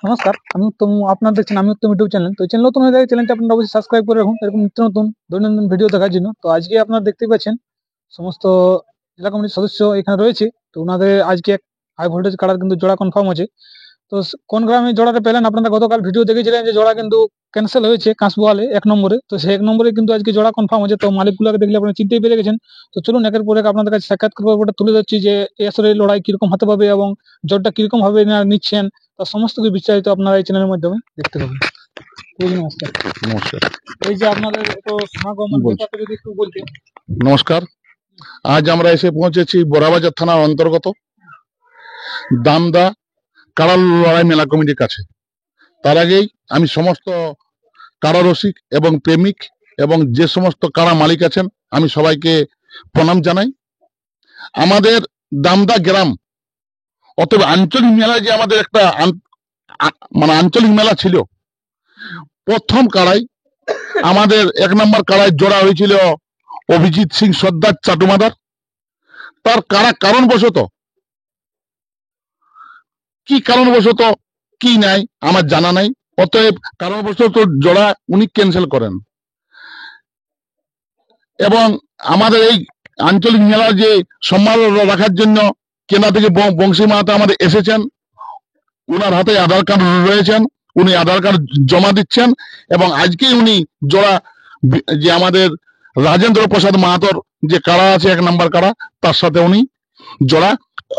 নমস্কার, আমি উত্তম। আপনারা দেখছেন আমি উত্তম ইউটিউব চ্যানেল। তো চ্যানেল নতুন হয়ে থাকে, চ্যানেলটা আপনারা অবশ্যই সাবস্ক্রাইব করে রাখুন এরকম নিত্য নতুন দৈনন্দিন ভিডিও দেখার জন্য। তো আজকে আপনারা দেখতে পাচ্ছেন সমস্ত জেলা কমিটির সদস্য এখানে রয়েছে। তো ওনাদের আজকে হাই ভোল্টেজ কাড়ার কিন্তু জোড়া কনফার্ম আছে। তো কোন গ্রামে জোড়াটা পেলেন আপনারা গতকাল ভিডিও দেখেছিলেন যে জোড়া কিন্তু ক্যান্সেল হয়েছে কাঁচবোয়ালে 1 নম্বরে। তো সেই 1 নম্বরে কিন্তু আজকে জোড়া কনফার্ম হয়েছে। তো মালিকগুলোকে দেখলে আপনারা চিনতেই পেরে গেছেন। তো চলুন একের পর এক আপনাদের কাছে সাক্ষাৎকার পর্বটা তুলে ধরছি যে এই আসলে লড়াই কিরকম হতে পারবে এবং জোরটা কিরকম ভাবে নিচ্ছেন। তো সমস্ত কিছু বিস্তারিত আপনারা এই চ্যানেলের মাধ্যমে দেখতে পাবেন। নমস্কার। নমস্কার। এই যে আপনাদের এত সমাগম ব্যাপারটা যদি একটু বলতেন। নমস্কার। আজ আমরা এসে পৌঁছেছি বড়াবাজার থানার অন্তর্গত দামদা কাড়া লড়াই মেলা কমিটির কাছে। তার আগেই আমি সমস্ত কাড়া রসিক এবং প্রেমিক এবং যে সমস্ত কাড়া মালিক আছেন আমি সবাইকে প্রণাম জানাই। আমাদের দামদা গ্রাম অতএব আঞ্চলিক মেলায় যে আমাদের একটা মানে আঞ্চলিক মেলা ছিল, প্রথম কাড়াই আমাদের 1 নম্বর কাড়াই জোড়া হয়েছিল অভিজিৎ সিং সর্দার চাটুমাদার। তার কারণবশত কি কারণবশত কি নাই আমার জানা নাই, অতএব কারণবশত জোড়া উনি ক্যান্সেল করেন। এবং আমাদের এই আঞ্চলিক মেলার যে সম্মান রাখার জন্য কেনা থেকে বংশী মাহাতো আমাদের এসেছেন, উনার হাতে আধার কার্ড রয়েছেন, উনি আধার কার্ড জমা দিচ্ছেন এবং আজকেই উনি জোড়া যে আমাদের রাজেন্দ্র প্রসাদ মাহাতোর যে কাড়া আছে 1 নম্বর কাড়া, তার সাথে উনি জোড়া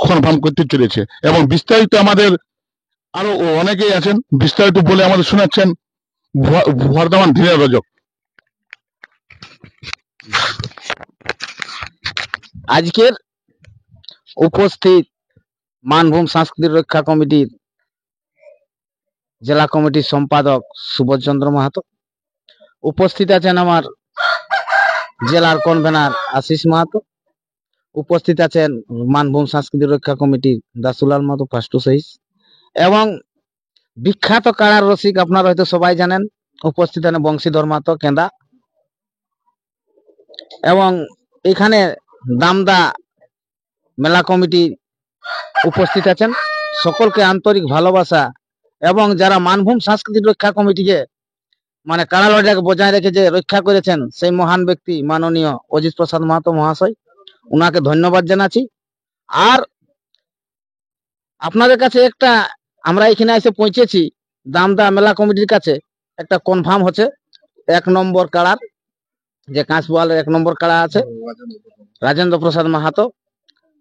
কনফার্ম করতে চলেছে। এবং বিস্তারিত আমাদের আরো অনেকেই আছেন, বিস্তারিত বলে আমাদের শোনাচ্ছেন বর্ধমান ধীরে রজক। আজকের উপস্থিত মানভূম সাংস্কৃতিক রক্ষা কমিটির জেলা কমিটির সম্পাদক সুবোধচন্দ্র মাহাতো, উপস্থিত আছেন আমার জেলার কনভেনার আশিস মাহাতো, উপস্থিত আছেন মানভূম সাংস্কৃতিক রক্ষা কমিটির দাসুলাল মাহাতো ফাস্টু সহিস, এবং বিখ্যাত কাড়ার রসিক আপনারা হয়তো সবাই জানেন, উপস্থিত আছেন বংশীধর মাহাতো কেন্দা। এবং এখানে দামদা মেলা কমিটি উপস্থিত আছেন। সকলকে আন্তরিক ভালোবাসা এবং যারা মানভূম সাংস্কৃতিক রক্ষা কমিটিকে মানে কাড়া লড়াইটাকে বজায় রেখে যে রক্ষা করেছেন সেই মহান ব্যক্তি মাননীয় অজিত প্রসাদ মাহাতো মহাশয়, উনাকে ধন্যবাদ জানাচ্ছি। আর আপনাদের কাছে একটা, আমরা এখানে এসে পৌঁছেছি দামদা মেলা কমিটির কাছে, একটা কনফার্ম হচ্ছে 1 নম্বর কাড়ার যে কাঁচবোয়ালের 1 নম্বর কাড়া আছে রাজেন্দ্র প্রসাদ মাহাতো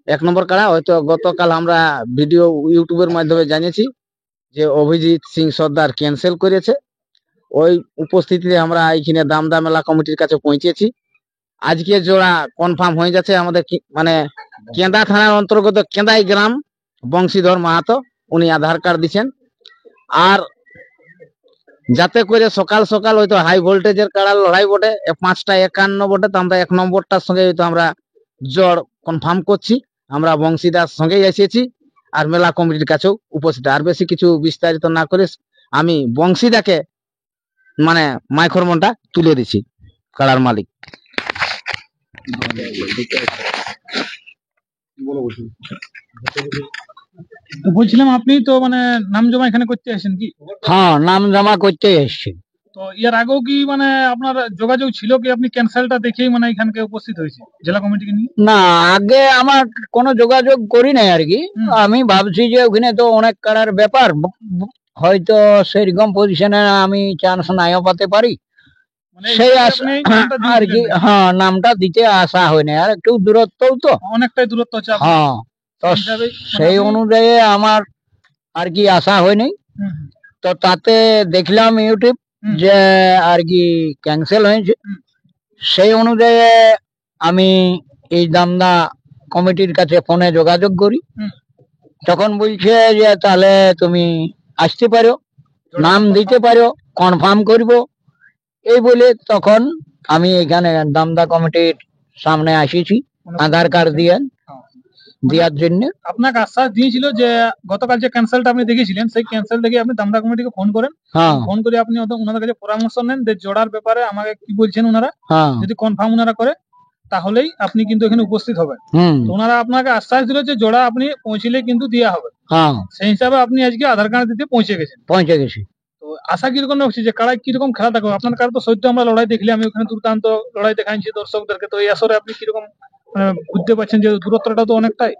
1 নম্বর কাড়া। হয়তো গতকাল আমরা ভিডিও ইউটিউবের মাধ্যমে জানিয়েছি যে অভিজিৎ সিং সর্দার ক্যান্সেল করেছে। ওই উপস্থিতিতে আমরা এইখানে দামদা মেলা কমিটির কাছে পৌঁছেছি। আজকে জোড়া কনফার্ম হয়ে যাচ্ছে আমাদের মানে কেন্দা থানার অন্তর্গত কেন্দাই গ্রাম বংশীধর মাহাতো, উনি আধার কার্ড দিচ্ছেন। আর যাতে করে সকাল সকাল হয়তো হাই ভোল্টেজের কাড়ার লড়াই বটে 5টা 51 বটে, তো আমরা 1 নম্বরটার সঙ্গে হয়তো আমরা জড় কনফার্ম করছি। আমরা বংশীদার সঙ্গেই এসেছি আর মেলা কমিটির কাছেও উপস্থিত। আর বেশি কিছু বিস্তারিত না করে আমি বংশীদাকে মানে মাইক্রোফোনটা তুলে দিচ্ছি, কাড়ার মালিক। বলছিলাম আপনি তো মানে নাম জমা এখানে করতে আসেন কি? হ্যাঁ, নাম জমা করতে এসছি। তো এর আগেও কি মানে আপনার যোগাযোগ ছিল কি? আপনি ক্যান্সেলটা দেখেই মানে এখানকে উপস্থিত হয়েছে জেলা কমিটিকে নিয়ে? না, আগে আমার কোনো যোগাযোগ করি নাই আর কি। আমি ভাবছি যে ওখানে তো অনেক কাড়ার ব্যাপার, হয়তো সেরকম পজিশনে আমি চান্স নাইও পাতে পারি, সেই আর কি। হ্যাঁ, নামটা দিতে আসা হয়নি, আর একটু দূরত্ব তো, অনেকটাই দূরত্ব আছে। হ্যাঁ, তো সেই অনুযায়ী আমার আর কি আসা হয়নি। তো তাতে দেখলাম ইউটিউব যে আর কি ক্যান্সেল হয়েছে। সেই অনুযায়ী আমি এই দামদা কমিটির কাছে ফোনে যোগাযোগ করি, তখন বলছে যে তাহলে তুমি আসতে পারো, নাম দিতে পারো, কনফার্ম করব। এই বলে তখন আমি এখানে দামদা কমিটির সামনে আসিছি আধার কার্ড দিয়ে দেওয়ার জন্য। আপনাকে আশ্বাস দিয়েছিল যে গতকাল যে ক্যান্সেলটা আপনি দেখেছিলেন সেই ক্যান্সেল দেখে আপনি দামদা কমিটিকে ফোন করেন, ফোন করে আপনি ওনাদের কাছে পরামর্শ নেন যে জোড়ার ব্যাপারে আমাকে কি বলছেন ওনারা, যদি কনফার্ম ওনারা করে তাহলেই আপনি কিন্তু এখানে উপস্থিত হবেন। তো ওনারা আপনাকে আশ্বাস দিল যে জোড়া আপনি পৌঁছলে কিন্তু দেওয়া হবে। হ্যাঁ, সেই হিসাবে আপনি আজকে আধার কার্ড দিতে পৌঁছে গেছি। তো আশা কিরকম রাখছি যে কাড়ায় কিরকম খেলা থাকবে? আপনার কাড়া তো সদ্য আমরা লড়াই দেখলি, আমি ওখানে দুর্দান্ত লড়াই দেখাইছি দর্শকদেরকে। তো এই আসরে আপনি কিরকম বুঝতে পারছেন যে দূরত্বটা তো অনেকটাই,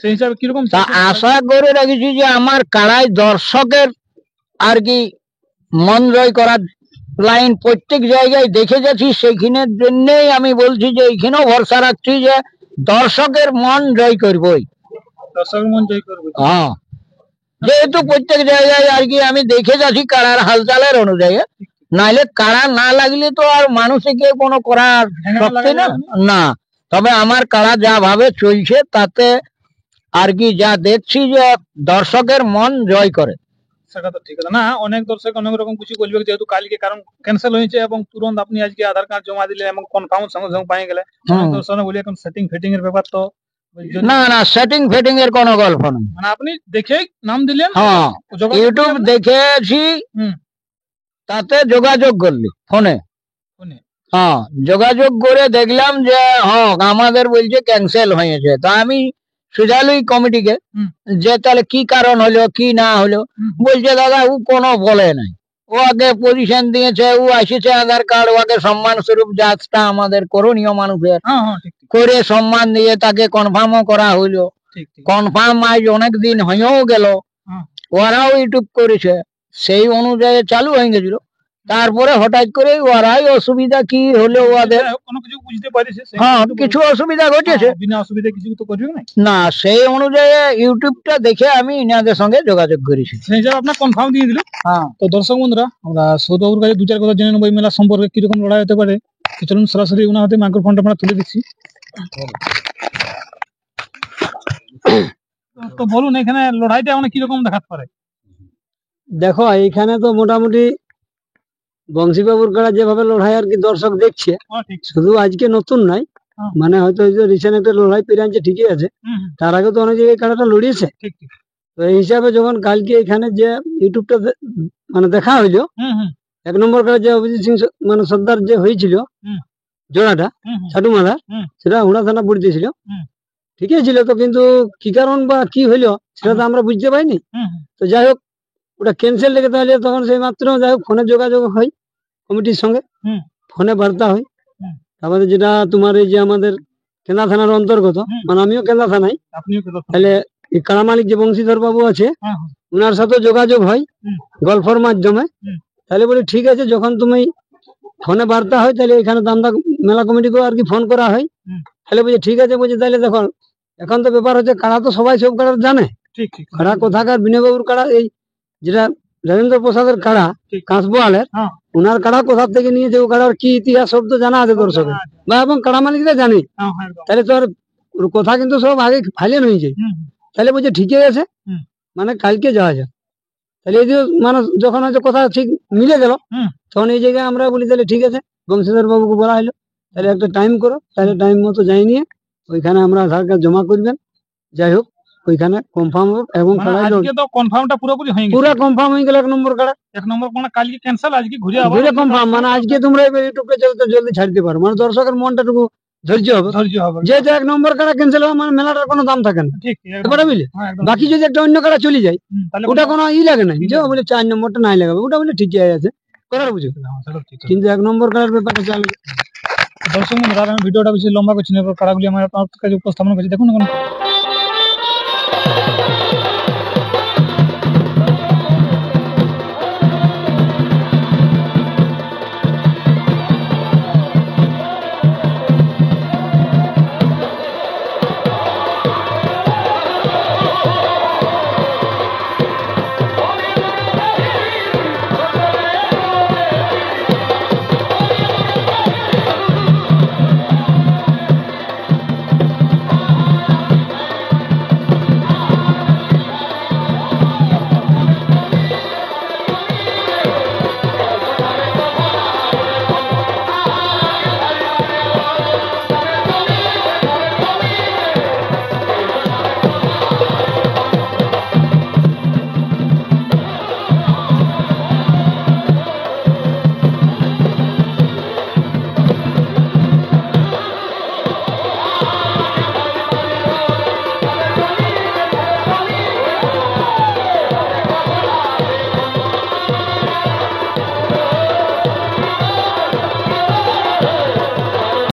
সেই হিসাবে কিরকম আশা করে রাখছি যে আমার কাড়ায় দর্শকের আর কি মন জয় করার লাইন প্রত্যেক জায়গায় দেখে যাচ্ছি, সেইখানের জন্যই আমি বলছি যে এইখানেও ভরসা রাখছি যে দর্শকের মন জয় করবই। দর্শকের মন জয় করবে, হ্যাঁ, যেহেতু প্রত্যেক জায়গায় আর কি আমি দেখে যাচ্ছি কাড়ার হালচালের অনুযায়ী, নাইলে কাড়া না লাগলে তো আর মানুষকে কোনো করার শক্তি না। তবে আমার কাড়া যা ভাবে চলছে তাতে আর কি যা দেখছি যে দর্শকের মন জয় করে। সেটা তো ঠিক আছে না, অনেক দর্শক অনেক রকম কিছু বলবে যেহেতু কালকে কারণ ক্যান্সেল হয়েছে এবং তুরন্ত আপনি আজকে আধার কার্ড জমা দিলে এবং কনফার্ম সঙ্গে সঙ্গে পাই গেলে দর্শক বলি এখন সেটিং ফিটিং এর ব্যাপার তো না, সেটিং ফিটিং এর কোনো গল্প নেই। মানে আপনি দেখে নাম দিলেন, হ্যাঁ, ইউটিউব দেখেছি, তাতে যোগাযোগ করলি ফোনে। হ্যাঁ, যোগাযোগ করে দেখলাম যে হ্যাঁ আমাদের বলছে ক্যান্সেল হয়েছে। তা আমি সুজালুই কমিটিকে যে তাহলে কি কারণ হলো কি না হলো, বলছে দাদা ও কোনো বলে নাই, ও আগে পজিশন দিয়েছে, ও আসেছে আধার কার্ড, ওকে সম্মান স্বরূপ যাত্রা আমাদের করণীয় মানুষের করে সম্মান দিয়ে তাকে কনফার্মও করা হইলো। কনফার্ম আজ অনেক দিন হয়েও গেল, ওরাও ইউটিউব করেছে, সেই অনুযায়ী চালু হয়ে গেছিল। তারপরে হঠাৎ করে ওরাই অসুবিধা কি হলো ওদের হ্যাঁ কিছু অসুবিধা ঘটেছে না, সেই অনুযায়ী ইউটিউবটা দেখে আমি ইনাদের সঙ্গে যোগাযোগ করেছি, সেই হিসাবে আপনার কনফার্ম দিয়ে দিল। হ্যাঁ, তো দর্শক বন্ধুরা আমরা সৌদবাবুর কাছে দু চার কথা জেনে নেবো এই মেলা সম্পর্কে কিরকম লড়াই হতে পারে। চলুন সরাসরি ওনার হাতে মাইক্রোফোনটা আমরা তুলে দিচ্ছি। তো বলুন এখানে লড়াইটা মানে কিরকম দেখাতে পারে? দেখো এইখানে তো মোটামুটি বংশীবাবুর কাড়া যেভাবে লড়াই আর কি দর্শক দেখছে, শুধু আজকে নতুন নাই, মানে হয়তো রিসেন্ট একটা লড়াই পেরিয়েছে ঠিকই আছে, তার আগে তো অনেক জায়গায় কাড়াটা লড়িয়েছে। তো এই হিসাবে যখন কালকে এখানে যে ইউটিউবটা মানে দেখা হইলো, 1 নম্বর কাড়া যে অভিজিৎ সিং মানে সর্দার যে হয়েছিল জোড়াটা ছাটু মাদা, সেটা হুড়া থানা পড়তেছিল, ঠিকই ছিল। তো কিন্তু কি কারণ বা কি হইলো সেটা তো আমরা বুঝতে পাইনি। তো যাই হোক ওটা ক্যান্সেল লেগে তাহলে তখন সেই মাত্র যাই হোক ফোনে যোগাযোগ হয় কমিটির সঙ্গে, ফোনে বার্তা হয়। তারপরে যেটা তোমার এই যে আমাদের কেন্দ্রা থানার অন্তর্গত, মানে আমিও কেন্দ্রা থানায়, তাহলে এই কাড়া মালিক যে বংশীধর বাবু আছে ওনার সাথে যোগাযোগ হয় গল্পের মাধ্যমে। তাহলে বলি ঠিক আছে, যখন তুমি ফোনে বার্তা হয় তাহলে এখানে দামদা মেলা কমিটিকেও আর কি ফোন করা হয়। তাহলে বলছে ঠিক আছে, বলছে তাহলে দেখো এখন তো ব্যাপার হচ্ছে কাড়া তো সবাই সব কাড়া জানে, কাড়া কোথাকার বিনয়বাবুর কাড়া, এই যেটা রাজেন্দ্র প্রসাদের কাড়া কাঁচবোয়ালের, ওনার কাড়া কোথা থেকে নিয়েছে, ও কাড়ার কি ইতিহাস সব তো জানা আছে দর্শকের বা এবং কাড়া মালিকরা জানি। তাহলে তো আর কথা কিন্তু সব আগে ফাইলেন হয়ে যায়। তাহলে বলছে ঠিকই আছে, মানে কালকে যাওয়া যায়। তাহলে এই যে মানে যখন হয়তো কথা ঠিক মিলে গেল, তখন এই জায়গায় আমরা বলি তাহলে ঠিক আছে, বংশীধর বাবুকে বলা হলো তাহলে একটা টাইম করো, তাহলে টাইম মতো যাই নিয়ে ওইখানে আমরা আধার কার্ড জমা করবেন। যাই হোক ওইখানে কনফার্ম হোক এবং কনফার্মটা পুরোপুরি হয়ে গেল, পুরো কনফার্ম হয়ে গেল। 1 নম্বর কাড়া 1 নম্বর মানে কালকে ক্যান্সেল, আজকে ঘুরে কনফার্ম, মানে আজকে তোমরা ইউটিউবে জলদি ছাড়তে পারো, মানে দর্শকের মনটাটুকু ধৈর্য হবে। যেহেতু 1 নম্বর কাড়া ক্যান্সেল হবে মানে মেলাটার কোনো দাম থাকে না, বুঝলে। বাকি যদি একটা অন্য কাড়া চলে যায় ওটা কোনো ই লাগে না, যে বলে 4 নম্বরটা নাই লাগাবে, ওটা বলে ঠিকই আছে করার বুঝো। কিন্তু 1 নম্বর কাড়ার ব্যাপারটা চালবে। দর্শক বন্ধুরা আমি ভিডিওটা বেশি লম্বা করছি না, কাড়াগুলি আমার আপনার কাছে উপস্থাপন করছি। দেখুন